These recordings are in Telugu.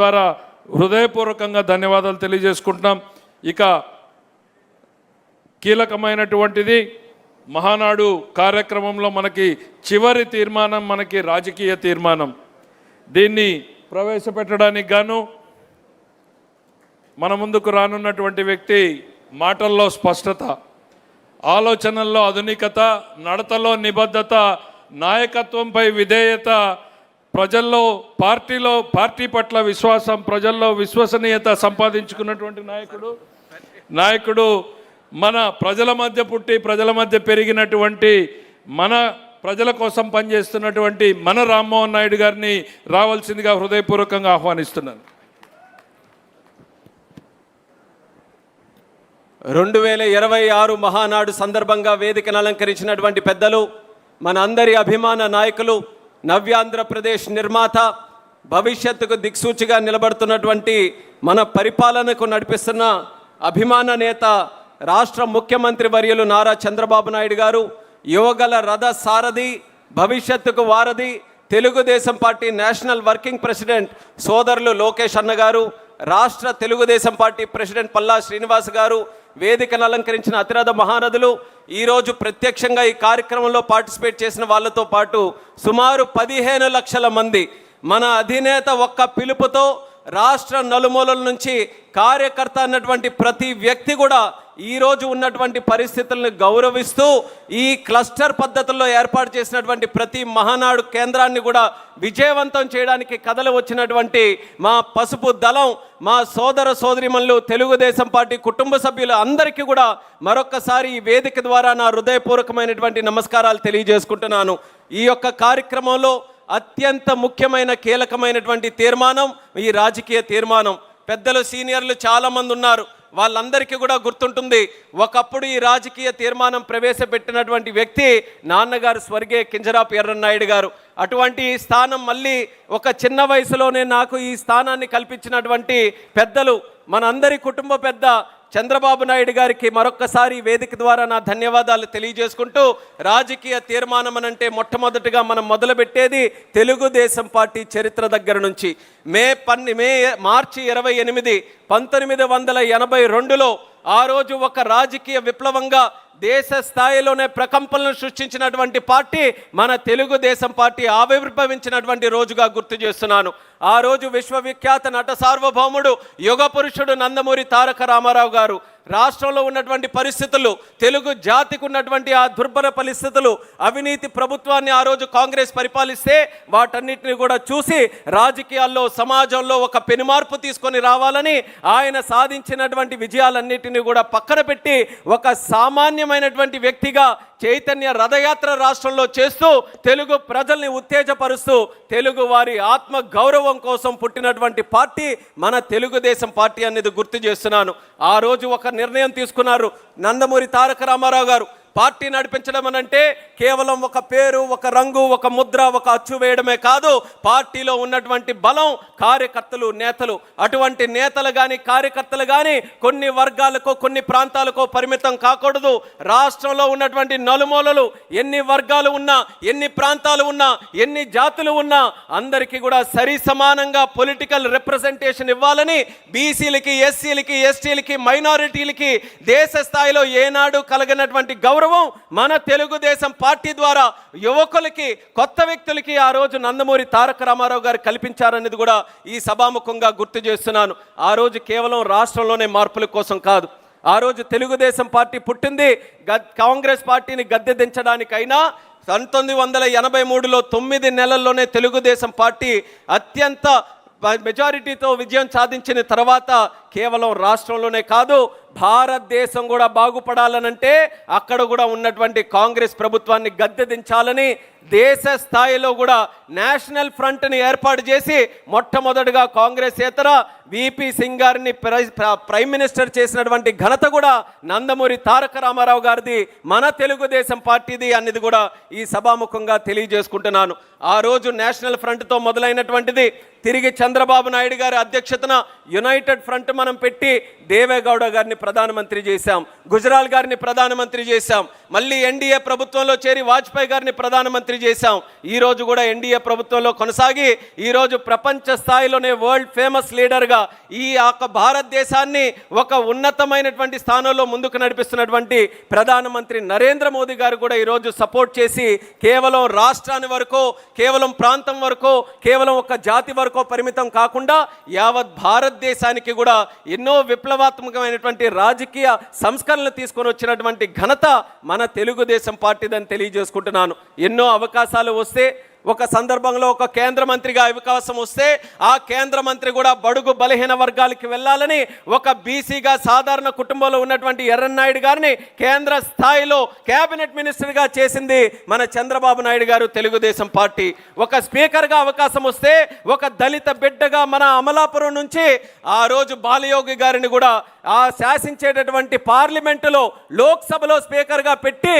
ద్వారా హృదయపూర్వకంగా ధన్యవాదాలు తెలియజేసుకుంటున్నాం. ఇక కీలకమైనటువంటిది మహానాడు కార్యక్రమంలో మనకి చివరి తీర్మానం, మనకి రాజకీయ తీర్మానం. దీన్ని ప్రవేశపెట్టడానికి గాను మన ముందుకు రానున్నటువంటి వ్యక్తి మాటల్లో స్పష్టత, ఆలోచనల్లో ఆధునికత, నడతలో నిబద్ధత, నాయకత్వంపై విధేయత, పార్టీ పట్ల విశ్వాసం, ప్రజల్లో విశ్వసనీయత సంపాదించుకున్నటువంటి నాయకుడు మన ప్రజల మధ్య పుట్టి ప్రజల మధ్య పెరిగినటువంటి, మన ప్రజల కోసం పనిచేస్తున్నటువంటి మన రామ్మోహన్ నాయుడు గారిని రావాల్సిందిగా హృదయపూర్వకంగా ఆహ్వానిస్తున్నాను. 2026 మహానాడు సందర్భంగా వేదికను అలంకరించినటువంటి పెద్దలు, మన అందరి అభిమాన నాయకులు, నవ్యాంధ్రప్రదేశ్ నిర్మాత, భవిష్యత్తుకు దిక్సూచిగా నిలబడుతున్నటువంటి మన పరిపాలనకు నడిపిస్తున్న అభిమాన నేత, రాష్ట్ర ముఖ్యమంత్రి వర్యులు నారా చంద్రబాబు నాయుడు గారు, యువగల రథ సారథి, భవిష్యత్తుకు వారధి, Telugu Desam party national working president సోదరులు లోకేష్ అన్న గారు, రాష్ట్ర తెలుగుదేశం పార్టీ ప్రెసిడెంట్ పల్లా శ్రీనివాస్ గారు, వేదికను అలంకరించిన అతిరథ మహారథులు, ఈరోజు ప్రత్యక్షంగా ఈ కార్యక్రమంలో పార్టిసిపేట్ చేసిన వాళ్ళతో పాటు సుమారు 15 లక్షల మంది మన అధినేత ఒక్క పిలుపుతో రాష్ట్ర నలుమూలల నుంచి కార్యకర్త అన్నటువంటి ప్రతి వ్యక్తి కూడా ఈరోజు ఉన్నటువంటి పరిస్థితులను గౌరవిస్తూ ఈ క్లస్టర్ పద్ధతుల్లో ఏర్పాటు చేసినటువంటి ప్రతి మహానాడు కేంద్రాన్ని కూడా విజయవంతం చేయడానికి కథలు వచ్చినటువంటి మా పసుపు దళం, మా సోదర సోదరిమణులు, తెలుగుదేశం పార్టీ కుటుంబ సభ్యులు అందరికీ కూడా మరొక్కసారి ఈ వేదిక ద్వారా నా హృదయపూర్వకమైనటువంటి నమస్కారాలు తెలియజేసుకుంటున్నాను. ఈ యొక్క కార్యక్రమంలో అత్యంత ముఖ్యమైన కీలకమైనటువంటి తీర్మానం ఈ రాజకీయ తీర్మానం. పెద్దలు సీనియర్లు చాలామంది ఉన్నారు, వాళ్ళందరికీ కూడా గుర్తుంటుంది, ఒకప్పుడు ఈ రాజకీయ తీర్మానం ప్రవేశపెట్టినటువంటి వ్యక్తి నాన్నగారు స్వర్గీయ కింజరాపు ఎర్రన్నాయుడు గారు. అటువంటి స్థానం మళ్ళీ ఒక చిన్న వయసులోనే నాకు ఈ స్థానాన్ని కల్పించినటువంటి పెద్దలు, మనందరి కుటుంబ పెద్ద చంద్రబాబు నాయుడు గారికి మరొక్కసారి వేదిక ద్వారా నా ధన్యవాదాలు తెలియజేసుకుంటూ, రాజకీయ తీర్మానం అనంటే మొట్టమొదటిగా మనం మొదలుపెట్టేది తెలుగుదేశం పార్టీ చరిత్ర దగ్గర నుంచి. మార్చి 28, 1982లో ఆ రోజు ఒక రాజకీయ విప్లవంగా దేశ స్థాయిలోనే ప్రకంపనలు సృష్టించినటువంటి పార్టీ మన తెలుగుదేశం పార్టీ ఆవిర్భవించినటువంటి రోజుగా గుర్తు చేస్తున్నాను. ఆ రోజు విశ్వవిఖ్యాత నట సార్వభౌముడు, యుగ పురుషుడు నందమూరి తారక రామారావు గారు రాష్ట్రంలో ఉన్నటువంటి పరిస్థితులు, తెలుగు జాతికి ఉన్నటువంటి ఆ దుర్భర పరిస్థితులు, అవినీతి ప్రభుత్వాన్ని ఆ రోజు కాంగ్రెస్ పరిపాలిస్తే వాటన్నిటిని కూడా చూసి రాజకీయాల్లో, సమాజంలో ఒక పెనుమార్పు తీసుకొని రావాలని ఆయన సాధించినటువంటి విజయాలన్నిటిని కూడా పక్కన పెట్టి ఒక సామాన్యమైనటువంటి వ్యక్తిగా చైతన్య రథయాత్ర రాష్ట్రంలో చేస్తూ తెలుగు ప్రజల్ని ఉత్తేజపరుస్తూ తెలుగు వారి ఆత్మ గౌరవం కోసం పుట్టినటువంటి పార్టీ మన తెలుగుదేశం పార్టీ అనేది గుర్తు చేస్తున్నాను. ఆ రోజు ఒక నిర్ణయం తీసుకున్నారు నందమూరి తారక రామారావు గారు. పార్టీ నడిపించడం అనంటే కేవలం ఒక పేరు, ఒక రంగు, ఒక ముద్ర, ఒక అచ్చు వేయడమే కాదు, పార్టీలో ఉన్నటువంటి బలం, కార్యకర్తలు, నేతలు. అటువంటి నేతలు కానీ కార్యకర్తలు కానీ కొన్ని వర్గాలకో కొన్ని ప్రాంతాలకో పరిమితం కాకూడదు. రాష్ట్రంలో ఉన్నటువంటి నలుమూలలు ఎన్ని వర్గాలు ఉన్నా, ఎన్ని ప్రాంతాలు ఉన్నా, ఎన్ని జాతులు ఉన్నా అందరికీ కూడా సరి సమానంగా పొలిటికల్ రిప్రజెంటేషన్ ఇవ్వాలని బీసీలకి, ఎస్సీలకి, ఎస్టీలకి, మైనారిటీలకి దేశ స్థాయిలో ఏనాడు కలగనటువంటి గౌరవం మన తెలుగుదేశం పార్టీ ద్వారా యువకులకి, కొత్త వ్యక్తులకి ఆ రోజు నందమూరి తారక రామారావు గారు కల్పించారనేది కూడా ఈ సభాముఖంగా గుర్తు చేస్తున్నాను. ఆ రోజు కేవలం రాష్ట్రంలోనే మార్పుల కోసం కాదు, ఆ రోజు తెలుగుదేశం పార్టీ పుట్టింది కాంగ్రెస్ పార్టీని గద్దె దించడానికైనా. 1983లో 9 నెలల్లోనే తెలుగుదేశం పార్టీ అత్యంత మెజారిటీతో విజయం సాధించిన తర్వాత కేవలం రాష్ట్రంలోనే కాదు, భారతదేశం కూడా బాగుపడాలనంటే అక్కడ కూడా ఉన్నటువంటి కాంగ్రెస్ ప్రభుత్వాన్ని గద్దె దించాలని దేశ స్థాయిలో కూడా నేషనల్ ఫ్రంట్ని ఏర్పాటు చేసి మొట్టమొదటిగా కాంగ్రెస్ ఏతర విపి సింగ్ గారిని ప్రైమ్ మినిస్టర్ చేసినటువంటి ఘనత కూడా నందమూరి తారక రామారావు గారిది, మన తెలుగుదేశం పార్టీది అనేది కూడా ఈ సభాముఖంగా తెలియజేసుకుంటున్నాను. ఆ రోజు నేషనల్ ఫ్రంట్తో మొదలైనటువంటిది తిరిగి చంద్రబాబు నాయుడు గారి అధ్యక్షతన యునైటెడ్ ఫ్రంట్ మనం పెట్టి దేవేగౌడ గారిని ప్రధానమంత్రి చేశాం, గుజరాల్ గారిని ప్రధానమంత్రి చేశాం, మళ్ళీ ఎన్డీఏ ప్రభుత్వంలో చేరి వాజ్పేయి గారిని ప్రధానమంత్రి చేశాం. ఈరోజు కూడా ఎన్డీఏ ప్రభుత్వంలో కొనసాగి ఈరోజు ప్రపంచ స్థాయిలోనే వరల్డ్ ఫేమస్ లీడర్గా ఈ భారతదేశాన్ని ఒక ఉన్నతమైనటువంటి స్థానంలో ముందుకు నడిపిస్తున్నటువంటి ప్రధానమంత్రి నరేంద్ర మోదీ గారు కూడా ఈరోజు సపోర్ట్ చేసి కేవలం రాష్ట్రాన్ని వరకు, కేవలం ప్రాంతం వరకు, కేవలం ఒక జాతి వరకు పరిమితం కాకుండా యావత్ భారతదేశానికి కూడా ఎన్నో విప్లవాత్మకమైనటువంటి రాజకీయ సంస్కరణలు తీసుకొని వచ్చినటువంటి ఘనత మన తెలుగుదేశం పార్టీదని తెలియజేసుకుంటున్నాను. ఎన్నో అవకాశాలు వస్తే, ఒక సందర్భంలో ఒక కేంద్ర మంత్రిగా అవకాశం వస్తే ఆ కేంద్ర మంత్రి కూడా బడుగు బలహీన వర్గాలకి వెళ్ళాలని ఒక బీసీగా సాధారణ కుటుంబంలో ఉన్నటువంటి ఎర్రన్నాయుడు గారిని కేంద్ర స్థాయిలో కేబినెట్ మినిస్టర్గా చేసింది మన చంద్రబాబు నాయుడు గారు, తెలుగుదేశం పార్టీ. ఒక స్పీకర్గా అవకాశం వస్తే ఒక దళిత బిడ్డగా మన అమలాపురం నుంచి ఆ రోజు బాలయోగి గారిని కూడా ఆ శాసించేటటువంటి పార్లమెంటులో లోక్సభలో స్పీకర్గా పెట్టి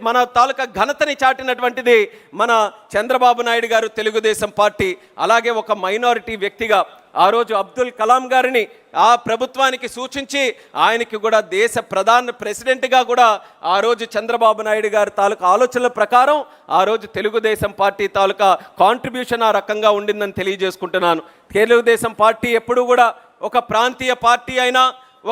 మన తాలూకా ఘనతని చాటినటువంటిది మన చంద్రబాబు నాయుడు గారు, తెలుగుదేశం పార్టీ. అలాగే ఒక మైనారిటీ వ్యక్తిగా ఆ రోజు అబ్దుల్ కలాం గారిని ఆ ప్రభుత్వానికి సూచించి ఆయనకి కూడా దేశ ప్రెసిడెంట్గా కూడా ఆ రోజు చంద్రబాబు నాయుడు గారి తాలూకా ఆలోచనల ప్రకారం ఆ రోజు తెలుగుదేశం పార్టీ తాలూకా కాంట్రిబ్యూషన్ ఆ రకంగా ఉండిందని తెలియజేసుకుంటున్నాను. తెలుగుదేశం పార్టీ ఎప్పుడు కూడా ఒక ప్రాంతీయ పార్టీ అయినా,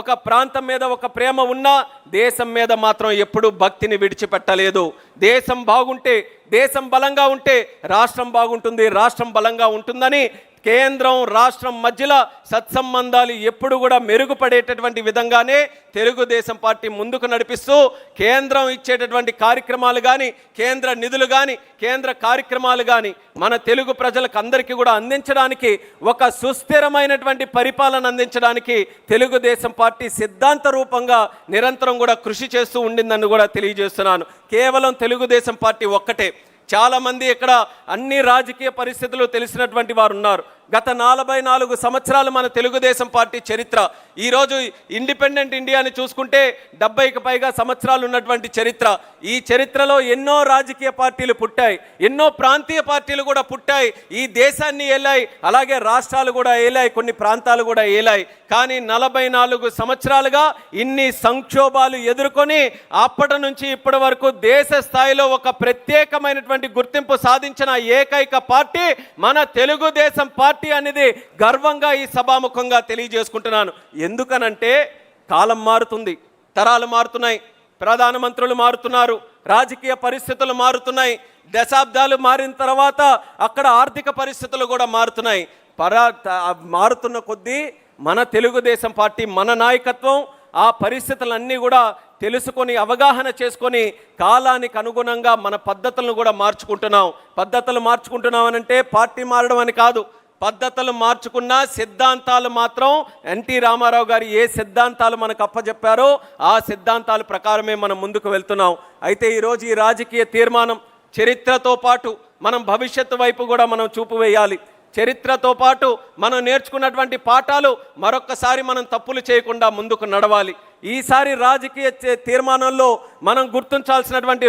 ఒక ప్రాంతం మీద ఒక ప్రేమ ఉన్నా దేశం మీద మాత్రం ఎప్పుడూ భక్తిని విడిచిపెట్టలేదు. దేశం బాగుంటే, దేశం బలంగా ఉంటే రాష్ట్రం బాగుంటుంది, రాష్ట్రం బలంగా ఉంటుందని కేంద్రం రాష్ట్రం మధ్యలో సత్సంబంధాలు ఎప్పుడు కూడా మెరుగుపడేటటువంటి విధంగానే తెలుగుదేశం పార్టీ ముందుకు నడిపిస్తూ కేంద్రం ఇచ్చేటటువంటి కార్యక్రమాలు కానీ, కేంద్ర నిధులు కానీ, కేంద్ర కార్యక్రమాలు కానీ మన తెలుగు ప్రజలకు అందరికీ కూడా అందించడానికి, ఒక సుస్థిరమైనటువంటి పరిపాలన అందించడానికి తెలుగుదేశం పార్టీ సిద్ధాంత రూపంగా నిరంతరం కూడా కృషి చేస్తూ ఉండిందని కూడా తెలియజేస్తున్నాను. కేవలం తెలుగుదేశం పార్టీ ఒక్కటే. చాలామంది ఇక్కడ అన్ని రాజకీయ పరిస్థితులు తెలిసినటువంటి వారు ఉన్నారు. గత 44 సంవత్సరాలు మన తెలుగుదేశం పార్టీ చరిత్ర. ఈరోజు ఇండిపెండెంట్ ఇండియాని చూసుకుంటే 70కి పైగా సంవత్సరాలు ఉన్నటువంటి చరిత్ర. ఈ చరిత్రలో ఎన్నో రాజకీయ పార్టీలు పుట్టాయి, ఎన్నో ప్రాంతీయ పార్టీలు కూడా పుట్టాయి. ఈ దేశాన్ని ఏలాయి, అలాగే రాష్ట్రాలు కూడా ఏలాయి, కొన్ని ప్రాంతాలు కూడా ఏలాయి. కానీ 44 సంవత్సరాలుగా ఇన్ని సంక్షోభాలు ఎదుర్కొని అప్పటి నుంచి ఇప్పటి వరకు దేశ స్థాయిలో ఒక ప్రత్యేకమైనటువంటి గుర్తింపు సాధించిన ఏకైక పార్టీ మన తెలుగుదేశం పార్టీ అనేది గర్వంగా ఈ సభాముఖంగా తెలియజేసుకుంటున్నాను. ఎందుకనంటే కాలం మారుతుంది, తరాలు మారుతున్నాయి, ప్రధానమంత్రులు మారుతున్నారు, రాజకీయ పరిస్థితులు మారుతున్నాయి, దశాబ్దాలు మారిన తర్వాత అక్కడ ఆర్థిక పరిస్థితులు కూడా మారుతున్నాయి. మారుతున్న కొద్దీ మన తెలుగుదేశం పార్టీ, మన నాయకత్వం ఆ పరిస్థితులన్నీ కూడా తెలుసుకొని అవగాహన చేసుకొని కాలానికి అనుగుణంగా మన పద్ధతులను కూడా మార్చుకుంటున్నాం. పద్ధతులు మార్చుకుంటున్నాం అనంటే పార్టీ మారడం అని కాదు. పద్ధతులు మార్చుకున్న సిద్ధాంతాలు మాత్రం ఎన్టీ రామారావు గారు ఏ సిద్ధాంతాలు మనకు అప్పచెప్పారో ఆ సిద్ధాంతాల ప్రకారమే మనం ముందుకు వెళ్తున్నాం. అయితే ఈరోజు ఈ రాజకీయ తీర్మానం చరిత్రతో పాటు మనం భవిష్యత్తు వైపు కూడా మనం చూపు వేయాలి. చరిత్రతో పాటు మనం నేర్చుకున్నటువంటి పాఠాలు మరొక్కసారి మనం తప్పులు చేయకుండా ముందుకు నడవాలి. ఈసారి రాజకీయ తీర్మానంలో మనం గుర్తించాల్సినటువంటి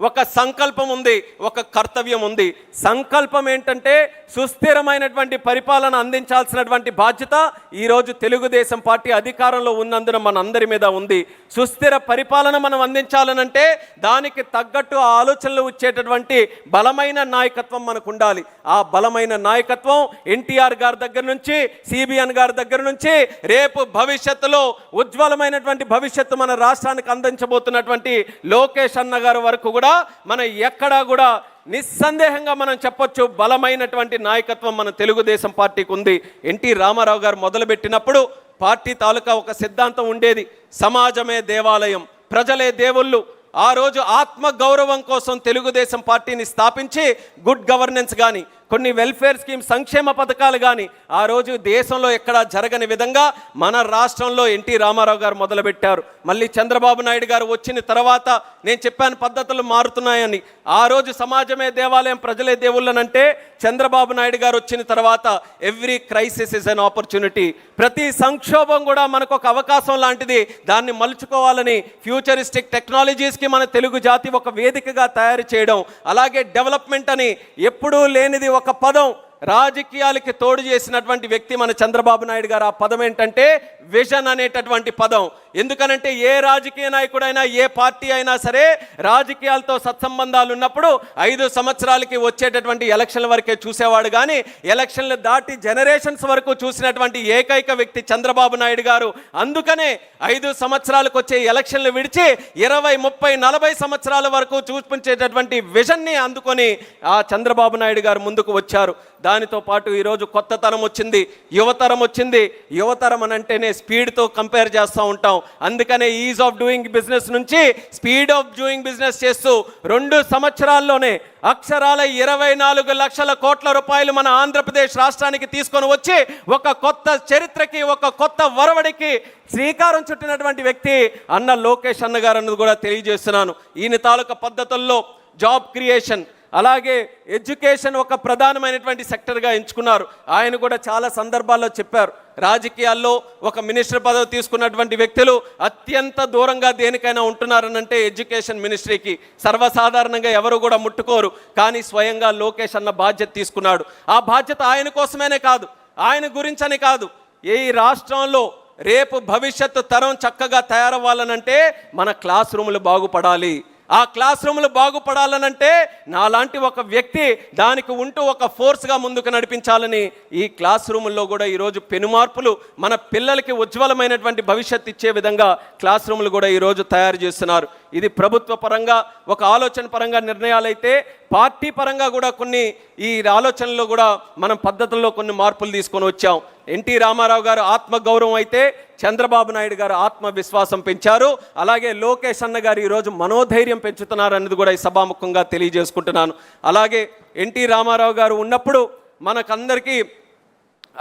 ఒక సంకల్పం ఉంది, ఒక కర్తవ్యం ఉంది. సంకల్పం ఏంటంటే సుస్థిరమైనటువంటి పరిపాలన అందించాల్సినటువంటి బాధ్యత ఈరోజు తెలుగుదేశం పార్టీ అధికారంలో ఉన్నందున మనందరి మీద ఉంది. సుస్థిర పరిపాలన మనం అందించాలనంటే దానికి తగ్గట్టు ఆలోచనలు వచ్చేటటువంటి బలమైన నాయకత్వం మనకు ఉండాలి. ఆ బలమైన నాయకత్వం ఎన్టీఆర్ గారి దగ్గర నుంచి, సిబిఎన్ గారి దగ్గర నుంచి రేపు భవిష్యత్తులో ఉజ్వలమైనటువంటి భవిష్యత్తు మన రాష్ట్రానికి అందించబోతున్నటువంటి లోకేష్ అన్న గారి వరకు కూడా మనం ఎక్కడా కూడా నిస్సందేహంగా మనం చెప్పొచ్చు, బలమైనటువంటి నాయకత్వం మన తెలుగుదేశం పార్టీకి ఉంది. ఎన్టీ రామారావు గారు మొదలుపెట్టినప్పుడు పార్టీ తాలూకా ఒక సిద్ధాంతం ఉండేది, సమాజమే దేవాలయం, ప్రజలే దేవుళ్ళు. ఆ రోజు ఆత్మ గౌరవం కోసం తెలుగుదేశం పార్టీని స్థాపించి గుడ్ గవర్నెన్స్ కానీ, కొన్ని వెల్ఫేర్ స్కీమ్ సంక్షేమ పథకాలు కానీ ఆ రోజు దేశంలో ఎక్కడా జరగని విధంగా మన రాష్ట్రంలో ఎన్టీ రామారావు గారు మొదలుపెట్టారు. మళ్ళీ చంద్రబాబు నాయుడు గారు వచ్చిన తర్వాత నేను చెప్పాను పద్ధతులు మారుతున్నాయని. ఆ రోజు సమాజమే దేవాలయం, ప్రజలే దేవుళ్ళనంటే చంద్రబాబు నాయుడు గారు వచ్చిన తర్వాత every crisis is an opportunity, ప్రతి సంక్షోభం కూడా మనకు ఒక అవకాశం లాంటిది. దాన్ని మలుచుకోవాలని ఫ్యూచరిస్టిక్ టెక్నాలజీస్కి మన తెలుగు జాతి ఒక వేదికగా తయారు చేయడం, అలాగే డెవలప్మెంట్ అని ఎప్పుడూ లేనిది ఒక పదం రాజకీయాలకి తోడు చేసినటువంటి వ్యక్తి మన చంద్రబాబు నాయుడు గారు. ఆ పదం ఏంటంటే విజన్ అనేటటువంటి పదం. ఎందుకనంటే ఏ రాజకీయ నాయకుడైనా ఏ పార్టీ అయినా సరే రాజకీయాలతో సత్సంబంధాలు ఉన్నప్పుడు 5 సంవత్సరాలకి వచ్చేటటువంటి ఎలక్షన్ల వరకే చూసేవాడు, కానీ ఎలక్షన్లు దాటి జనరేషన్స్ వరకు చూసినటువంటి ఏకైక వ్యక్తి చంద్రబాబు నాయుడు గారు. అందుకనే 5 సంవత్సరాలకు వచ్చే ఎలక్షన్లు విడిచి 20, 30, 40 సంవత్సరాల వరకు చూపించేటటువంటి విజన్ని అందుకొని ఆ చంద్రబాబు నాయుడు గారు ముందుకు వచ్చారు. దానితో పాటు ఈరోజు కొత్త తరం వచ్చింది, యువతరం వచ్చింది. యువతరం అని అంటేనే స్పీడ్తో కంపేర్ చేస్తూ ఉంటాం. అందుకనే ఈజ్ ఆఫ్ డూయింగ్ బిజినెస్ నుంచి స్పీడ్ ఆఫ్ డూయింగ్ బిజినెస్ చేస్తూ 2 సంవత్సరాల్లోనే అక్షరాల 24 లక్షల కోట్ల రూపాయలు మన ఆంధ్రప్రదేశ్ రాష్ట్రానికి తీసుకొని వచ్చి ఒక కొత్త చరిత్రకి, ఒక కొత్త వరవడికి శ్రీకారం చుట్టినటువంటి వ్యక్తి అన్న లోకేష్ అన్న గారు అన్నది కూడా తెలియజేస్తున్నాను. ఈయన తాలూకా పద్ధతుల్లో జాబ్ క్రియేషన్, అలాగే ఎడ్యుకేషన్ ఒక ప్రధానమైనటువంటి సెక్టర్గా ఎంచుకున్నారు. ఆయన కూడా చాలా సందర్భాల్లో చెప్పారు, రాజకీయాల్లో ఒక మినిస్టర్ పదవి తీసుకున్నటువంటి వ్యక్తులు అత్యంత దూరంగా దేనికైనా ఉంటున్నారనంటే ఎడ్యుకేషన్ మినిస్ట్రీకి. సర్వసాధారణంగా ఎవరు కూడా ముట్టుకోరు, కానీ స్వయంగా లోకేష్ అన్న బాధ్యత తీసుకున్నాడు. ఆ బాధ్యత ఆయన కోసమేనే కాదు, ఆయన గురించని కాదు, ఈ రాష్ట్రంలో రేపు భవిష్యత్తు తరం చక్కగా తయారవ్వాలనంటే మన క్లాస్ రూములు బాగుపడాలి. ఆ క్లాస్ రూములు బాగుపడాలనంటే నాలాంటి ఒక వ్యక్తి దానికి ఉంటూ ఒక ఫోర్స్గా ముందుకు నడిపించాలని ఈ క్లాస్ రూముల్లో కూడా ఈరోజు పెనుమార్పులు, మన పిల్లలకి ఉజ్వలమైనటువంటి భవిష్యత్తు ఇచ్చే విధంగా క్లాస్ రూములు కూడా ఈరోజు తయారు చేస్తున్నారు. ఇది ప్రభుత్వ పరంగా ఒక ఆలోచన పరంగా నిర్ణయాలైతే, పార్టీ పరంగా కూడా కొన్ని ఈ ఆలోచనలో కూడా మనం పద్ధతుల్లో కొన్ని మార్పులు తీసుకొని వచ్చాం. ఎన్టీ రామారావు గారు ఆత్మగౌరవం అయితే చంద్రబాబు నాయుడు గారు ఆత్మవిశ్వాసం పెంచారు. అలాగే లోకేష్ అన్న గారు ఈరోజు మనోధైర్యం పెంచుతున్నారు అన్నది కూడా ఈ సభాముఖంగా తెలియజేసుకుంటున్నాను. అలాగే ఎన్టీ రామారావు గారు ఉన్నప్పుడు మనకందరికీ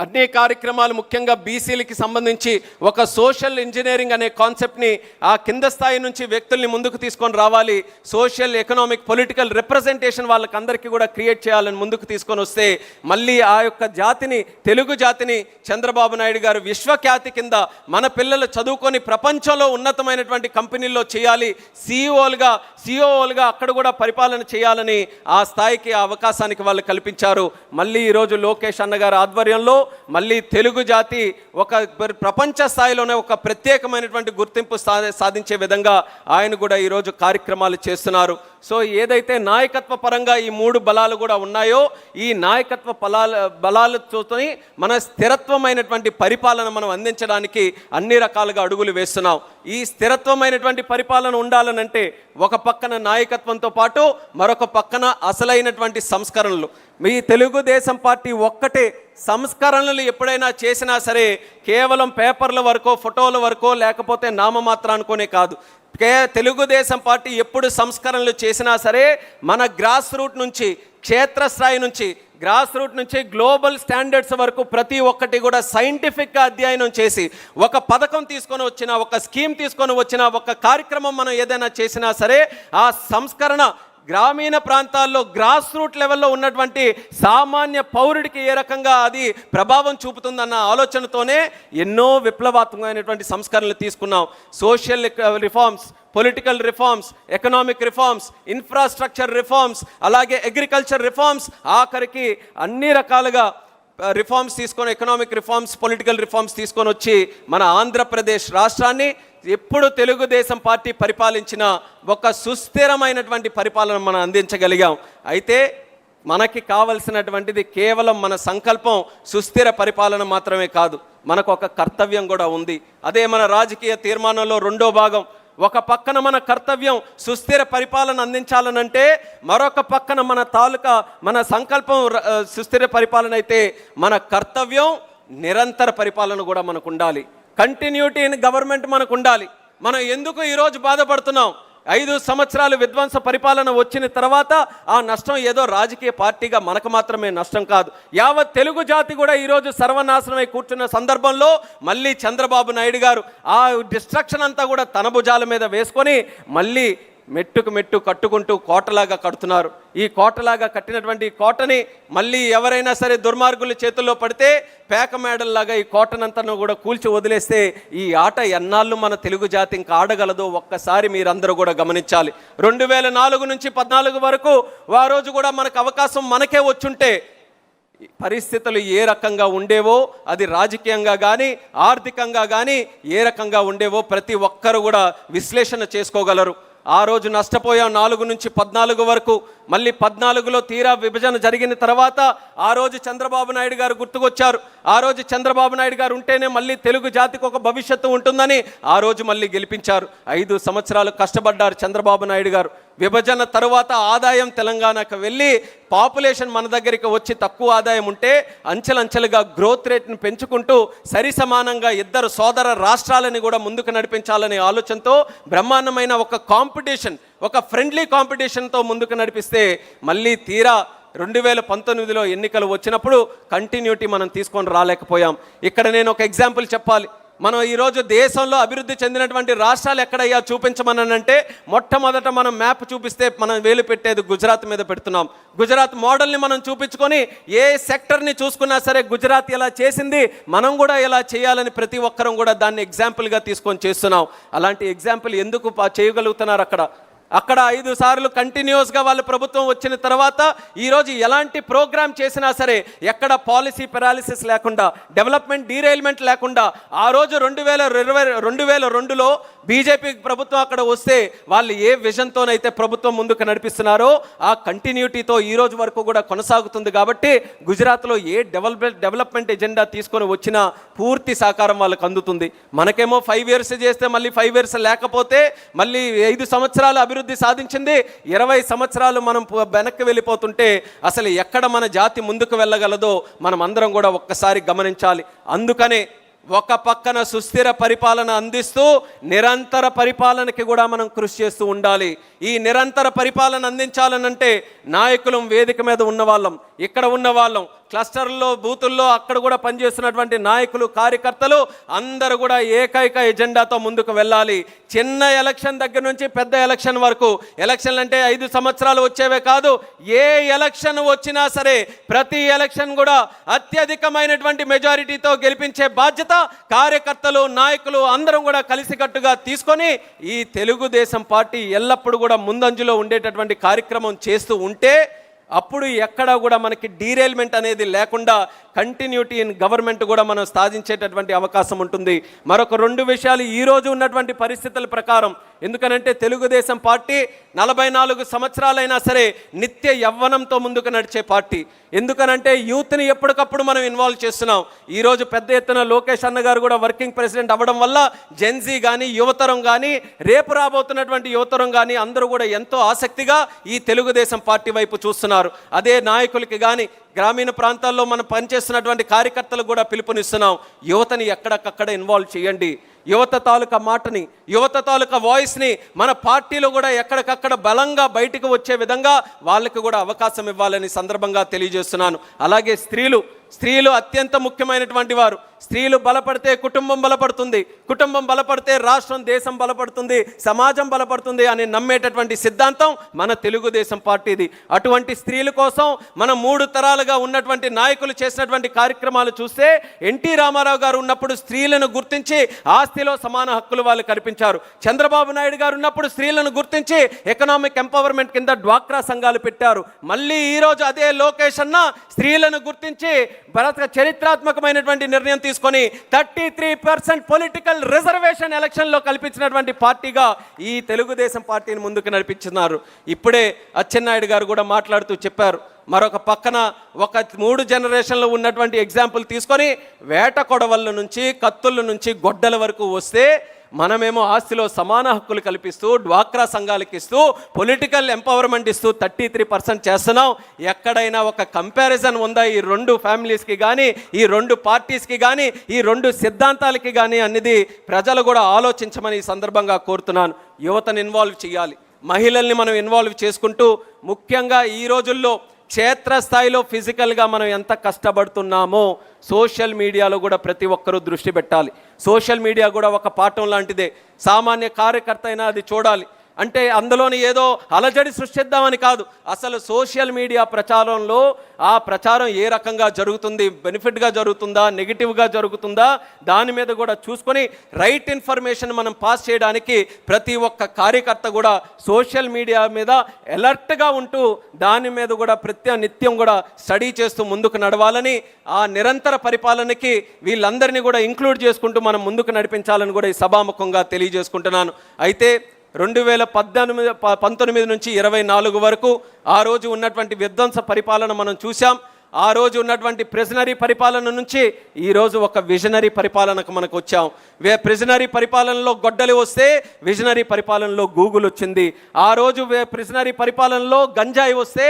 అన్ని కార్యక్రమాలు, ముఖ్యంగా బీసీలకి సంబంధించి ఒక సోషల్ ఇంజనీరింగ్ అనే కాన్సెప్ట్ని ఆ కింద స్థాయి నుంచి వ్యక్తుల్ని ముందుకు తీసుకొని రావాలి, సోషల్, ఎకనామిక్, పొలిటికల్ రిప్రజెంటేషన్ వాళ్ళకందరికీ కూడా క్రియేట్ చేయాలని ముందుకు తీసుకొని వస్తే మళ్ళీ ఆ యొక్క జాతిని, తెలుగు జాతిని చంద్రబాబు నాయుడు గారు విశ్వఖ్యాతి కింద మన పిల్లలు చదువుకొని ప్రపంచంలో ఉన్నతమైనటువంటి కంపెనీల్లో చేయాలి, సిఇఓలుగా అక్కడ కూడా పరిపాలన చేయాలని ఆ స్థాయికి, ఆ అవకాశానికి వాళ్ళు కల్పించారు. మళ్ళీ ఈరోజు లోకేష్ అన్నగారి ఆధ్వర్యంలో మళ్ళీ తెలుగు జాతి ఒక ప్రపంచ స్థాయిలోనే ఒక ప్రత్యేకమైనటువంటి గుర్తింపు సాధించే విధంగా ఆయన కూడా ఈరోజు కార్యక్రమాలు చేస్తున్నారు. సో ఏదైతే నాయకత్వ పరంగా ఈ 3 బలాలు కూడా ఉన్నాయో, ఈ నాయకత్వ బలాలతో మన స్థిరత్వమైనటువంటి పరిపాలన మనం అందించడానికి అన్ని రకాలుగా అడుగులు వేస్తున్నాం. ఈ స్థిరత్వమైనటువంటి పరిపాలన ఉండాలనంటే ఒక పక్కన నాయకత్వంతో పాటు మరొక పక్కన అసలైనటువంటి సంస్కరణలు. మీ తెలుగుదేశం పార్టీ ఒక్కటే సంస్కరణలు ఎప్పుడైనా చేసినా సరే కేవలం పేపర్ల వరకో, ఫోటోల వరకో, లేకపోతే నామమాత్రానికోనే కాదు. తెలుగుదేశం పార్టీ ఎప్పుడు సంస్కరణలు చేసినా సరే మన గ్రాస్ రూట్ నుంచి, క్షేత్రస్థాయి నుంచి, గ్రాస్ రూట్ నుంచి గ్లోబల్ స్టాండర్డ్స్ వరకు ప్రతి ఒక్కటి కూడా సైంటిఫిక్గా అధ్యయనం చేసి ఒక పథకం తీసుకొని వచ్చినా, ఒక స్కీమ్ తీసుకొని వచ్చినా, ఒక కార్యక్రమం మనం ఏదైనా చేసినా సరే ఆ సంస్కరణ గ్రామీణ ప్రాంతాల్లో గ్రాస్ రూట్ లెవెల్లో ఉన్నటువంటి సామాన్య పౌరుడికి ఏ రకంగా అది ప్రభావం చూపుతుందన్న ఆలోచనతోనే ఎన్నో విప్లవాత్మకమైనటువంటి సంస్కరణలు తీసుకున్నాం. Social reforms, political reforms, economic reforms, infrastructure reforms, అలాగే అగ్రికల్చర్ రిఫార్మ్స్, ఆఖరికి అన్ని రకాలుగా రిఫార్మ్స్ తీసుకొని, ఎకనామిక్ రిఫార్మ్స్, పొలిటికల్ రిఫార్మ్స్ తీసుకొని వచ్చి మన ఆంధ్రప్రదేశ్ రాష్ట్రాన్ని ఎప్పుడు తెలుగుదేశం పార్టీ పరిపాలించిన ఒక సుస్థిరమైనటువంటి పరిపాలన మనం అందించగలిగాం. అయితే మనకి కావలసినటువంటిది కేవలం మన సంకల్పం సుస్థిర పరిపాలన మాత్రమే కాదు, మనకు ఒక కర్తవ్యం కూడా ఉంది. అదే మన రాజకీయ తీర్మానంలో 2వ భాగం. ఒక పక్కన మన కర్తవ్యం సుస్థిర పరిపాలన అందించాలనంటే, మరొక పక్కన మన సంకల్పం సుస్థిర పరిపాలన అయితే మన కర్తవ్యం నిరంతర పరిపాలన కూడా మనకు ఉండాలి. కంటిన్యూటీ ఇన్ గవర్నమెంట్ మనకు ఉండాలి. మనం ఎందుకు ఈరోజు బాధపడుతున్నాం? 5 సంవత్సరాలు విధ్వంస పరిపాలన వచ్చిన తర్వాత ఆ నష్టం ఏదో రాజకీయ పార్టీగా మనకు మాత్రమే నష్టం కాదు, యావత్ తెలుగు జాతి కూడా ఈరోజు సర్వనాశనమై కూర్చున్న సందర్భంలో మళ్ళీ చంద్రబాబు నాయుడు గారు ఆ డిస్ట్రక్షన్ అంతా కూడా తన భుజాల మీద వేసుకొని మళ్ళీ మెట్టుకు మెట్టు కట్టుకుంటూ కోటలాగా కడుతున్నారు. ఈ కోటలాగా కట్టినటువంటి కోటని మళ్ళీ ఎవరైనా సరే దుర్మార్గుల చేతుల్లో పడితే పేక మేడల్లాగా ఈ కోటనంతను కూడా కూల్చి వదిలేస్తే ఈ ఆట ఎన్నాళ్ళు మన తెలుగు జాతి ఇంకా ఆడగలదో ఒక్కసారి మీరందరూ కూడా గమనించాలి. 2004 నుంచి 14 వరకు ఆ రోజు కూడా మనకు అవకాశం మనకే వచ్చుంటే పరిస్థితులు ఏ రకంగా ఉండేవో, అది రాజకీయంగా కానీ ఆర్థికంగా కానీ ఏ రకంగా ఉండేవో ప్రతి ఒక్కరు కూడా విశ్లేషణ చేసుకోగలరు. ఆ రోజు నష్టపోయాం 4 నుంచి 14 వరకు. మళ్ళీ 14లో తీరా విభజన జరిగిన తర్వాత ఆ రోజు చంద్రబాబు నాయుడు గారు గుర్తుకొచ్చారు. ఆ రోజు చంద్రబాబు నాయుడు గారు ఉంటేనే మళ్ళీ తెలుగు జాతికి ఒక భవిష్యత్తు ఉంటుందని ఆ రోజు మళ్ళీ గెలిపించారు. 5 సంవత్సరాలు కష్టపడ్డారు చంద్రబాబు నాయుడు గారు. విభజన తరువాత ఆదాయం తెలంగాణకు వెళ్ళి పాపులేషన్ మన దగ్గరికి వచ్చి తక్కువ ఆదాయం ఉంటే అంచెలంచెలుగా గ్రోత్ రేట్ని పెంచుకుంటూ సరి సమానంగా ఇద్దరు సోదర రాష్ట్రాలని కూడా ముందుకు నడిపించాలనే ఆలోచనతో బ్రహ్మాండమైన ఒక కాంపిటీషన్, ఒక ఫ్రెండ్లీ కాంపిటీషన్తో ముందుకు నడిపిస్తే మళ్ళీ తీరా 2019లో ఎన్నికలు వచ్చినప్పుడు కంటిన్యూటీ మనం తీసుకొని రాలేకపోయాం. ఇక్కడ నేను ఒక ఎగ్జాంపుల్ చెప్పాలి. మనం ఈరోజు దేశంలో అభివృద్ధి చెందినటువంటి రాష్ట్రాలు ఎక్కడయ్యా చూపించమనంటే మొట్టమొదట మనం మ్యాప్ చూపిస్తే మనం వేలు పెట్టేది గుజరాత్ మీద పెడుతున్నాం. గుజరాత్ మోడల్ని మనం చూపించుకొని ఏ సెక్టర్ని చూసుకున్నా సరే గుజరాత్ ఎలా చేసింది, మనం కూడా ఎలా చేయాలని ప్రతి ఒక్కరం కూడా దాన్ని ఎగ్జాంపుల్గా తీసుకొని చేస్తున్నాం. అలాంటి ఎగ్జాంపుల్ ఎందుకు చేయగలుగుతున్నారు అక్కడ 5 సార్లు కంటిన్యూస్గా వాళ్ళ ప్రభుత్వం వచ్చిన తర్వాత ఈరోజు ఎలాంటి ప్రోగ్రామ్ చేసినా సరే ఎక్కడ పాలసీ పెరాలిసిస్ లేకుండా, డెవలప్మెంట్ డీరైల్మెంట్ లేకుండా, ఆ రోజు 2002లో బీజేపీ ప్రభుత్వం అక్కడ వస్తే వాళ్ళు ఏ విజన్తోనైతే ప్రభుత్వం ముందుకు నడిపిస్తున్నారో ఆ కంటిన్యూటీతో ఈ రోజు వరకు కూడా కొనసాగుతుంది. కాబట్టి గుజరాత్లో ఏ డెవలప్మెంట్ ఎజెండా తీసుకొని వచ్చినా పూర్తి సహకారం వాళ్ళకు అందుతుంది. మనకేమో 5 years చేస్తే మళ్ళీ 5 years లేకపోతే మళ్ళీ 5 సంవత్సరాలు అభివృద్ధి సాధించింది, 20 సంవత్సరాలు మనం వెనక్కి వెళ్ళిపోతుంటే అసలు ఎక్కడ మన జాతి ముందుకు వెళ్ళగలదో మనం అందరం కూడా ఒక్కసారి గమనించాలి. అందుకనే ఒక పక్కన సుస్థిర పరిపాలన అందిస్తూ నిరంతర పరిపాలనకి కూడా మనం కృషి చేస్తూ ఉండాలి. ఈ నిరంతర పరిపాలన అందించాలనంటే నాయకులం వేదిక మీద ఉన్నవాళ్ళం, ఇక్కడ ఉన్నవాళ్ళం, క్లస్టర్లో బూతుల్లో అక్కడ కూడా పనిచేస్తున్నటువంటి నాయకులు కార్యకర్తలు అందరూ కూడా ఏకైక ఎజెండాతో ముందుకు వెళ్ళాలి. చిన్న ఎలక్షన్ దగ్గర నుంచి పెద్ద ఎలక్షన్ వరకు, ఎలక్షన్లు అంటే 5 సంవత్సరాలు వచ్చేవే కాదు, ఏ ఎలక్షన్ వచ్చినా సరే ప్రతి ఎలక్షన్ కూడా అత్యధికమైనటువంటి మెజారిటీతో గెలిపించే బాధ్యత కార్యకర్తలు నాయకులు అందరం కూడా కలిసికట్టుగా తీసుకొని ఈ తెలుగుదేశం పార్టీ ఎల్లప్పుడూ కూడా ముందంజలో ఉండేటటువంటి కార్యక్రమం చేస్తూ ఉంటే అప్పుడు ఎక్కడా కూడా మనకి డీరైల్మెంట్ అనేది లేకుండా కంటిన్యూటీ ఇన్ గవర్నమెంట్ కూడా మనం సాధించేటటువంటి అవకాశం ఉంటుంది. మరొక 2 విషయాలు ఈరోజు ఉన్నటువంటి పరిస్థితుల ప్రకారం, ఎందుకనంటే తెలుగుదేశం పార్టీ 44 సంవత్సరాలైనా సరే నిత్య యవ్వనంతో ముందుకు నడిచే పార్టీ. ఎందుకనంటే యూత్ని ఎప్పటికప్పుడు మనం ఇన్వాల్వ్ చేస్తున్నాం. ఈరోజు పెద్ద ఎత్తున లోకేష్ అన్న గారు కూడా వర్కింగ్ ప్రెసిడెంట్ అవ్వడం వల్ల జెన్జీ కానీ యువతరం కానీ రేపు రాబోతున్నటువంటి యువతరం కానీ అందరూ కూడా ఎంతో ఆసక్తిగా ఈ తెలుగుదేశం పార్టీ వైపు చూస్తున్నారు. అదే నాయకులకి కానీ గ్రామీణ ప్రాంతాల్లో మనం పనిచేస్తున్నటువంటి కార్యకర్తలు కూడా పిలుపునిస్తున్నాం. యువతని ఎక్కడికక్కడ ఇన్వాల్వ్ చేయండి. యువత తాలూకా మాటని, యువత తాలూకా వాయిస్ని మన పార్టీలో కూడా ఎక్కడికక్కడ బలంగా బయటకు వచ్చే విధంగా వాళ్ళకి కూడా అవకాశం ఇవ్వాలని సందర్భంగా తెలియజేస్తున్నాను. అలాగే స్త్రీలు అత్యంత ముఖ్యమైనటువంటి వారు. స్త్రీలు బలపడితే కుటుంబం బలపడుతుంది, కుటుంబం బలపడితే రాష్ట్రం దేశం బలపడుతుంది, సమాజం బలపడుతుంది అని నమ్మేటటువంటి సిద్ధాంతం మన తెలుగుదేశం పార్టీది. అటువంటి స్త్రీల కోసం మనం 3 తరాలుగా ఉన్నటువంటి నాయకులు చేసినటువంటి కార్యక్రమాలు చూస్తే ఎన్టీ రామారావు గారు ఉన్నప్పుడు స్త్రీలను గుర్తించి ఆస్తిలో సమాన హక్కులు వాళ్ళు కల్పించారు. చంద్రబాబు నాయుడు గారు ఉన్నప్పుడు స్త్రీలను గుర్తించి ఎకనామిక్ ఎంపవర్మెంట్ కింద డ్వాక్రా సంఘాలు పెట్టారు. మళ్ళీ ఈరోజు అదే లోకేష్ అన్న స్త్రీలను గుర్తించి చరిత్రాత్మకమైనటువంటి నిర్ణయం తీసుకొని 33% పొలిటికల్ రిజర్వేషన్ ఎలక్షన్లో కల్పించినటువంటి పార్టీగా ఈ తెలుగుదేశం పార్టీని ముందుకు నడిపించున్నారు. ఇప్పుడే అచ్చెన్నాయుడు గారు కూడా మాట్లాడుతూ చెప్పారు, మరొక పక్కన ఒక 3 జనరేషన్లో ఉన్నటువంటి ఎగ్జాంపుల్ తీసుకొని వేట కొడవళ్ళ నుంచి కత్తుల నుంచి గొడ్డల వరకు వస్తే మనమేమో ఆస్తిలో సమాన హక్కులు కల్పిస్తూ డ్వాక్రా సంఘాలకు ఇస్తూ పొలిటికల్ ఎంపవర్మెంట్ ఇస్తూ 33% చేస్తున్నాం. ఎక్కడైనా ఒక కంపారిజన్ ఉందా ఈ 2 ఫ్యామిలీస్కి కానీ, ఈ 2 పార్టీస్కి కానీ, ఈ 2 సిద్ధాంతాలకి కానీ అనేది ప్రజలు కూడా ఆలోచించమని ఈ సందర్భంగా కోరుతున్నాను. యువతను ఇన్వాల్వ్ చేయాలి, మహిళల్ని మనం ఇన్వాల్వ్ చేసుకుంటూ ముఖ్యంగా ఈ రోజుల్లో క్షేత్రస్థాయిలో ఫిజికల్గా మనం ఎంత కష్టపడుతున్నామో సోషల్ మీడియాలో కూడా ప్రతి ఒక్కరూ దృష్టి పెట్టాలి. సోషల్ మీడియా కూడా ఒక పాఠం లాంటిదే. సామాన్య కార్యకర్త అయినా అది చూడాలి. అంటే అందులోని ఏదో అలజడి సృష్టిద్దామని కాదు. అసలు సోషల్ మీడియా ప్రచారంలో ఆ ప్రచారం ఏ రకంగా జరుగుతుంది, బెనిఫిట్గా జరుగుతుందా, నెగిటివ్గా జరుగుతుందా, దాని మీద కూడా చూసుకొని రైట్ ఇన్ఫర్మేషన్ మనం పాస్ చేయడానికి ప్రతి ఒక్క కార్యకర్త కూడా సోషల్ మీడియా మీద అలర్ట్గా ఉంటూ దాని మీద కూడా నిత్యం కూడా స్టడీ చేస్తూ ముందుకు నడవాలని, ఆ నిరంతర పరిపాలనకి వీళ్ళందరినీ కూడా ఇంక్లూడ్ చేసుకుంటూ మనం ముందుకు నడిపించాలని కూడా ఈ సభాముఖంగా తెలియజేసుకుంటున్నాను. అయితే 2019 నుంచి 24 వరకు ఆ రోజు ఉన్నటువంటి విధ్వంస పరిపాలన మనం చూసాం. ఆ రోజు ఉన్నటువంటి ప్రిజనరీ పరిపాలన నుంచి ఈరోజు ఒక విజనరీ పరిపాలనకు మనకు వచ్చాం. ప్రిజనరీ పరిపాలనలో గొడ్డలి వస్తే విజనరీ పరిపాలనలో గూగుల్ వచ్చింది. ఆ రోజు ప్రిజనరీ పరిపాలనలో గంజాయి వస్తే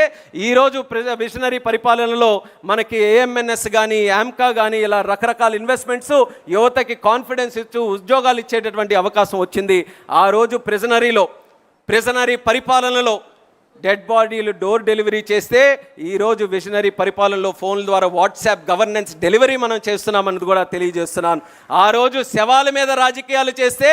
ఈరోజు విజనరీ పరిపాలనలో మనకి ఏఎంఎన్ఎస్ కానీ యామ్కా కానీ ఇలా రకరకాల ఇన్వెస్ట్మెంట్స్ యువతకి కాన్ఫిడెన్స్ ఇచ్చి ఉద్యోగాలు ఇచ్చేటటువంటి అవకాశం వచ్చింది. ఆ రోజు ప్రిజనరీ పరిపాలనలో డెడ్ బాడీలు డోర్ డెలివరీ చేస్తే ఈరోజు విజనరీ పరిపాలనలో ఫోన్ల ద్వారా వాట్సాప్ గవర్నెన్స్ డెలివరీ మనం చేస్తున్నామన్నది కూడా తెలియజేస్తున్నాను. ఆ రోజు శవాల మీద రాజకీయాలు చేస్తే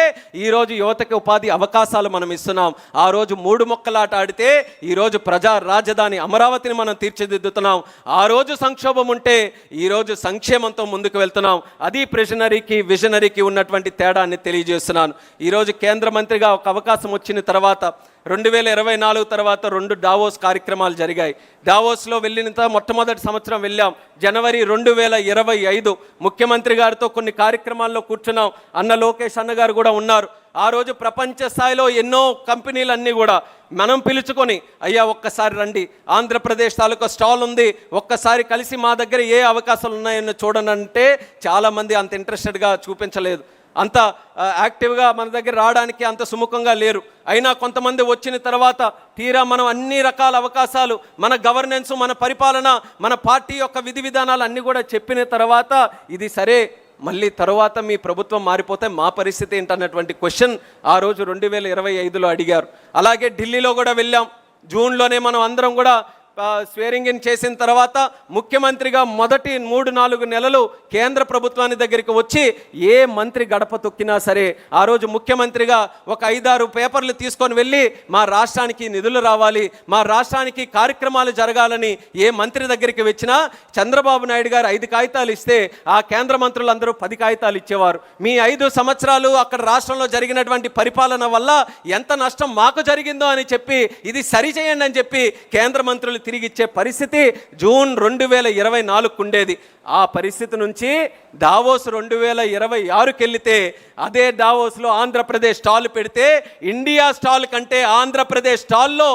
ఈరోజు యువతకి ఉపాధి అవకాశాలు మనం ఇస్తున్నాం. ఆ రోజు 3 మొక్కలాట ఆడితే ఈరోజు ప్రజా రాజధాని అమరావతిని మనం తీర్చిదిద్దుతున్నాం. ఆ రోజు సంక్షోభం ఉంటే ఈరోజు సంక్షేమంతో ముందుకు వెళ్తున్నాం. అది ప్రిజనరీకి విజనరీకి ఉన్నటువంటి తేడాన్ని తెలియజేస్తున్నాను. ఈరోజు కేంద్ర మంత్రిగా ఒక అవకాశం వచ్చిన తర్వాత 2024 తర్వాత 2 డావోస్ కార్యక్రమాలు జరిగాయి. డావోస్లో వెళ్ళిన మొట్టమొదటి సంవత్సరం వెళ్ళాం. జనవరి 2025 ముఖ్యమంత్రి గారితో కొన్ని కార్యక్రమాల్లో కూర్చున్నాం. అన్న లోకేష్ అన్న గారు కూడా ఉన్నారు. ఆ రోజు ప్రపంచ స్థాయిలో ఎన్నో కంపెనీలన్నీ కూడా మనం పిలుచుకొని, అయ్యా ఒక్కసారి రండి, ఆంధ్రప్రదేశ్ తాలూకా స్టాల్ ఉంది, ఒక్కసారి కలిసి మా దగ్గర ఏ అవకాశాలు ఉన్నాయని చూడండి అంటే చాలామంది అంత ఇంట్రెస్టెడ్గా చూపించలేదు, అంత యాక్టివ్గా మన దగ్గర రావడానికి అంత సుముఖంగా లేరు. అయినా కొంతమంది వచ్చిన తర్వాత తీరా మనం అన్ని రకాల అవకాశాలు, మన గవర్నెన్స్, మన పరిపాలన, మన పార్టీ యొక్క విధి విధానాలు అన్నీ కూడా చెప్పిన తర్వాత ఇది సరే, మళ్ళీ తర్వాత మీ ప్రభుత్వం మారిపోతే మా పరిస్థితి ఏంటన్నటువంటి క్వశ్చన్ ఆ రోజు 2025లో అడిగారు. అలాగే ఢిల్లీలో కూడా వెళ్ళాం. జూన్లోనే మనం అందరం కూడా స్వేరింగ్ ఇన్ చేసిన తర్వాత ముఖ్యమంత్రిగా మొదటి 3-4 నెలలు కేంద్ర ప్రభుత్వాన్ని దగ్గరికి వచ్చి ఏ మంత్రి గడప తొక్కినా సరే ఆ రోజు ముఖ్యమంత్రిగా ఒక 5-6 పేపర్లు తీసుకొని వెళ్ళి మా రాష్ట్రానికి నిధులు రావాలి, మా రాష్ట్రానికి కార్యక్రమాలు జరగాలని ఏ మంత్రి దగ్గరికి వచ్చినా చంద్రబాబు నాయుడు గారు 5 కాగితాలు ఇస్తే ఆ కేంద్ర మంత్రులందరూ 10 కాగితాలు ఇచ్చేవారు. మీ 5 సంవత్సరాలు అక్కడ రాష్ట్రంలో జరిగినటువంటి పరిపాలన వల్ల ఎంత నష్టం మాకు జరిగిందో అని చెప్పి ఇది సరిచేయండి అని చెప్పి కేంద్ర మంత్రులు తిరిగి ఇచ్చే పరిస్థితి జూన్ 2024 ఉండేది. ఆ పరిస్థితి నుంచి దావోస్ 2026కి వెళితే అదే దావోస్లో ఆంధ్రప్రదేశ్ స్టాల్ పెడితే ఇండియా స్టాల్ కంటే ఆంధ్రప్రదేశ్ స్టాల్లో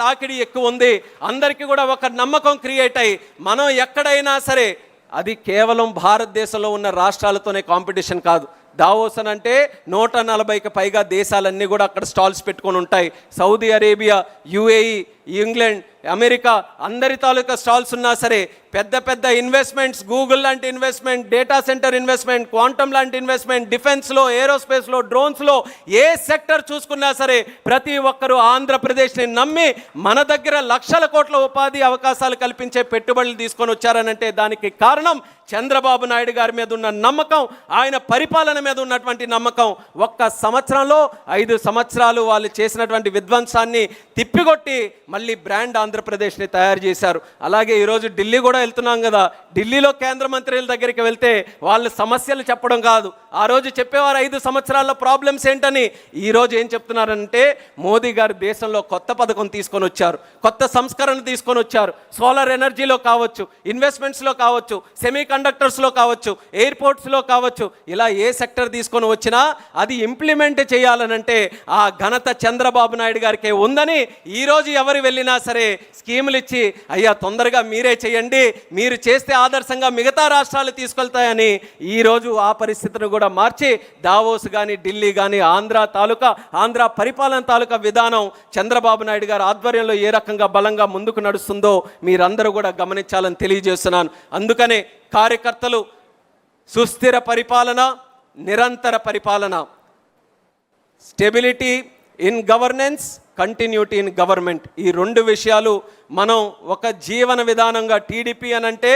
తాకిడి ఎక్కువ ఉంది. అందరికీ కూడా ఒక నమ్మకం క్రియేట్ అయ్యి మనం ఎక్కడైనా సరే, అది కేవలం భారతదేశంలో ఉన్న రాష్ట్రాలతోనే కాంపిటీషన్ కాదు. దావోస్ అని అంటే 140కి పైగా దేశాలన్నీ కూడా అక్కడ స్టాల్స్ పెట్టుకొని ఉంటాయి. Saudi Arabia, UAE, England, America అందరి తాలూకా స్టాల్స్ ఉన్నా సరే పెద్ద పెద్ద ఇన్వెస్ట్మెంట్స్, గూగుల్ లాంటి investment, data centre investment, quantum లాంటి ఇన్వెస్ట్మెంట్, డిఫెన్స్లో, ఏరోస్పేస్లో, డ్రోన్స్లో ఏ సెక్టర్ చూసుకున్నా సరే ప్రతి ఒక్కరూ ఆంధ్రప్రదేశ్ని నమ్మి మన దగ్గర లక్షల కోట్ల ఉపాధి అవకాశాలు కల్పించే పెట్టుబడులు తీసుకొని వచ్చారనంటే దానికి కారణం చంద్రబాబు నాయుడు గారి మీద ఉన్న నమ్మకం, ఆయన పరిపాలన మీద ఉన్నటువంటి నమ్మకం. ఒక్క సంవత్సరంలో 5 సంవత్సరాలు వాళ్ళు చేసినటువంటి విధ్వంసాన్ని తిప్పికొట్టి మళ్ళీ బ్రాండ్ ఆంధ్రప్రదేశ్ని తయారు చేశారు. అలాగే ఈరోజు ఢిల్లీ కూడా వెళ్తున్నాం కదా, ఢిల్లీలో కేంద్ర మంత్రుల దగ్గరికి వెళ్తే వాళ్ళు సమస్యలు చెప్పడం కాదు, ఆ రోజు చెప్పేవారు 5 సంవత్సరాల ప్రాబ్లమ్స్ ఏంటని. ఈరోజు ఏం చెప్తున్నారంటే మోదీ గారు దేశంలో కొత్త పథకం తీసుకొని వచ్చారు, కొత్త సంస్కరణ తీసుకొని వచ్చారు. సోలార్ ఎనర్జీలో కావచ్చు, ఇన్వెస్ట్మెంట్స్లో కావచ్చు, సెమీ కండక్టర్స్లో కావచ్చు, ఎయిర్పోర్ట్స్లో కావచ్చు, ఇలా ఏ సెక్టర్ తీసుకొని వచ్చినా అది ఇంప్లిమెంట్ చేయాలనంటే ఆ ఘనత చంద్రబాబు నాయుడు గారికే ఉందని ఈరోజు ఎవరు వెళ్ళినా సరే స్కీములు ఇచ్చి అయ్యా తొందరగా మీరే చేయండి, మీరు చేస్తే ఆదర్శంగా మిగతా రాష్ట్రాలు తీసుకెళ్తాయని ఈరోజు ఆ పరిస్థితిని కూడా మార్చి దావోస్ కానీ, ఢిల్లీ కానీ, ఆంధ్ర పరిపాలన తాలూకా విధానం చంద్రబాబు నాయుడు గారి ఆధ్వర్యంలో ఏ రకంగా బలంగా ముందుకు నడుస్తుందో మీరందరూ కూడా గమనించాలని తెలియజేస్తున్నాను. అందుకనే కార్యకర్తలు సుస్థిర పరిపాలన, నిరంతర పరిపాలన, stability in governance, continuity in government, ఈ 2 విషయాలు మనం ఒక జీవన విధానంగా టీడీపీ అనంటే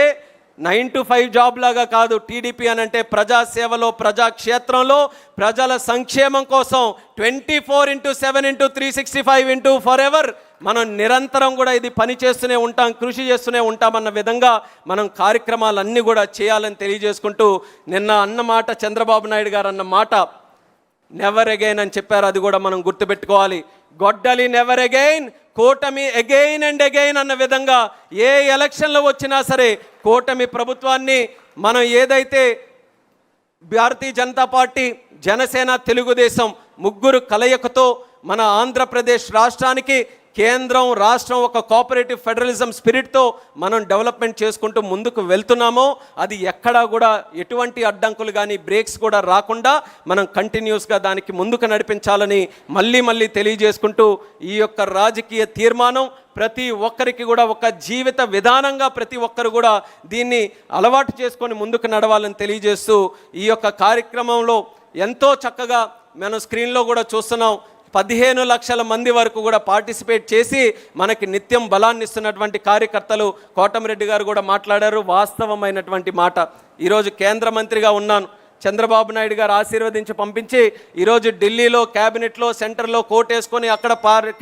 9 to 5 జాబ్ లాగా కాదు. టీడీపీ అని అంటే ప్రజాసేవలో, ప్రజాక్షేత్రంలో, ప్రజల సంక్షేమం కోసం 24/7/365 ఫర్ ఎవర్ మనం నిరంతరం కూడా ఇది పని చేస్తూనే ఉంటాం, కృషి చేస్తూనే ఉంటామన్న విధంగా మనం కార్యక్రమాలన్నీ కూడా చేయాలని తెలియజేసుకుంటూ, నిన్న అన్న మాట, చంద్రబాబు నాయుడు గారు అన్న మాట నెవర్ అగైన్ అని చెప్పారు. అది కూడా మనం గుర్తుపెట్టుకోవాలి. గొడ్డలి నెవర్ అగైన్, కూటమి అగైన్ అండ్ అగైన్ అన్న విధంగా ఏ ఎలక్షన్లో వచ్చినా సరే కూటమి ప్రభుత్వాన్ని మనం ఏదైతే భారతీయ జనతా పార్టీ, జనసేన, తెలుగుదేశం ముగ్గురు కలయికతో మన ఆంధ్రప్రదేశ్ రాష్ట్రానికి కేంద్రం, రాష్ట్రం ఒక కోఆపరేటివ్ ఫెడరలిజం స్పిరిట్తో మనం డెవలప్మెంట్ చేసుకుంటూ ముందుకు వెళ్తున్నామో అది ఎక్కడా కూడా ఎటువంటి అడ్డంకులు కానీ బ్రేక్స్ కూడా రాకుండా మనం కంటిన్యూస్గా దానికి ముందుకు నడిపించాలని మళ్ళీ తెలియజేసుకుంటూ, ఈ యొక్క రాజకీయ తీర్మానం ప్రతి ఒక్కరికి కూడా ఒక జీవిత విధానంగా ప్రతి ఒక్కరు కూడా దీన్ని అలవాటు చేసుకొని ముందుకు నడవాలని తెలియజేస్తూ, ఈ యొక్క కార్యక్రమంలో ఎంతో చక్కగా మనం స్క్రీన్లో కూడా చూస్తున్నాం. 15 లక్షల మంది వరకు కూడా పార్టిసిపేట్ చేసి మనకి నిత్యం బలాన్ని ఇస్తున్నటువంటి కార్యకర్తలు. కోటమిరెడ్డి గారు కూడా మాట్లాడారు, వాస్తవమైనటువంటి మాట. ఈరోజు కేంద్ర మంత్రిగా ఉన్నాను, చంద్రబాబు నాయుడు గారు ఆశీర్వదించి పంపించి ఈరోజు ఢిల్లీలో క్యాబినెట్లో, సెంటర్లో కోటేసుకొని అక్కడ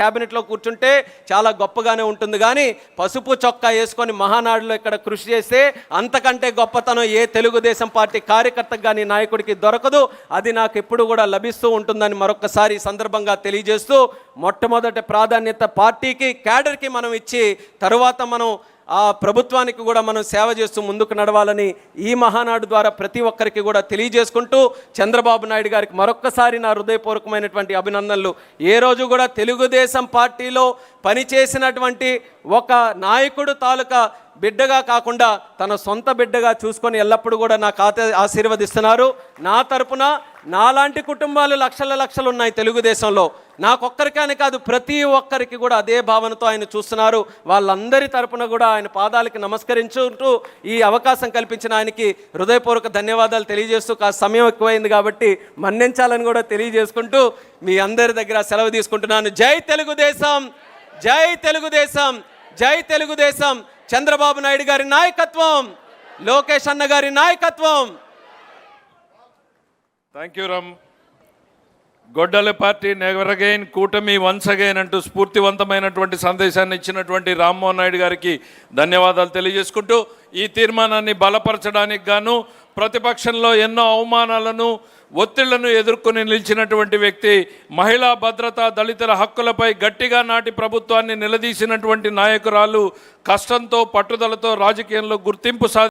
క్యాబినెట్లో కూర్చుంటే చాలా గొప్పగానే ఉంటుంది. కానీ పసుపు చొక్కా వేసుకొని మహానాడులో ఇక్కడ కృషి చేస్తే అంతకంటే గొప్పతనం ఏ తెలుగుదేశం పార్టీ కార్యకర్తకు కానీ, నాయకుడికి దొరకదు. అది నాకు ఎప్పుడు కూడా లభిస్తూ ఉంటుందని మరొకసారి ఈ సందర్భంగా తెలియజేస్తూ, మొట్టమొదటి ప్రాధాన్యత పార్టీకి, క్యాడర్కి మనం ఇచ్చి తరువాత మనం ఆ ప్రభుత్వానికి కూడా మనం సేవ చేస్తూ ముందుకు నడవాలని ఈ మహానాడు ద్వారా ప్రతి ఒక్కరికి కూడా తెలియజేసుకుంటూ, చంద్రబాబు నాయుడు గారికి మరొక్కసారి నా హృదయపూర్వకమైనటువంటి అభినందనలు. ఏ రోజు కూడా తెలుగుదేశం పార్టీలో పనిచేసినటువంటి ఒక నాయకుడు తాలూకా బిడ్డగా కాకుండా తన సొంత బిడ్డగా చూసుకొని ఎల్లప్పుడూ కూడా నాకు ఆశీర్వదిస్తున్నారు. నా తరపున నాలాంటి కుటుంబాలు లక్షలు ఉన్నాయి తెలుగుదేశంలో. నాకొక్కరికనే కాదు, ప్రతి ఒక్కరికి కూడా అదే భావనతో ఆయన చూస్తున్నారు. వాళ్ళందరి తరపున కూడా ఆయన పాదాలకి నమస్కరించుకుంటూ ఈ అవకాశం కల్పించిన ఆయనకి హృదయపూర్వక ధన్యవాదాలు తెలియజేస్తూ, కాస్త సమయం ఎక్కువైంది కాబట్టి మన్నించాలని కూడా తెలియజేసుకుంటూ మీ అందరి దగ్గర సెలవు తీసుకుంటున్నాను. జై తెలుగుదేశం, జై తెలుగుదేశం, జై తెలుగుదేశం. చంద్రబాబు నాయుడు గారి నాయకత్వం, లోకేష్ అన్న గారి నాయకత్వం. Thank you Ram. గొడ్డలి పార్టీ నెవర్ అగైన్, కూటమి వన్స్ అగైన్ అంటూ స్ఫూర్తివంతమైనటువంటి సందేశాన్ని ఇచ్చినటువంటి రామ్మోహన్ నాయుడు గారికి ధన్యవాదాలు తెలియజేసుకుంటూ, ఈ తీర్మానాన్ని బలపరచడానికి గాను ప్రతిపక్షంలో ఎన్నో అవమానాలను, ఒత్తిళ్లను ఎదుర్కొని నిలిచినటువంటి వ్యక్తి, మహిళా భద్రత, దళితుల హక్కులపై గట్టిగా నాటి ప్రభుత్వాన్ని నిలదీసినటువంటి నాయకురాలు, కష్టంతో పట్టుదలతో రాజకీయంలో గుర్తింపు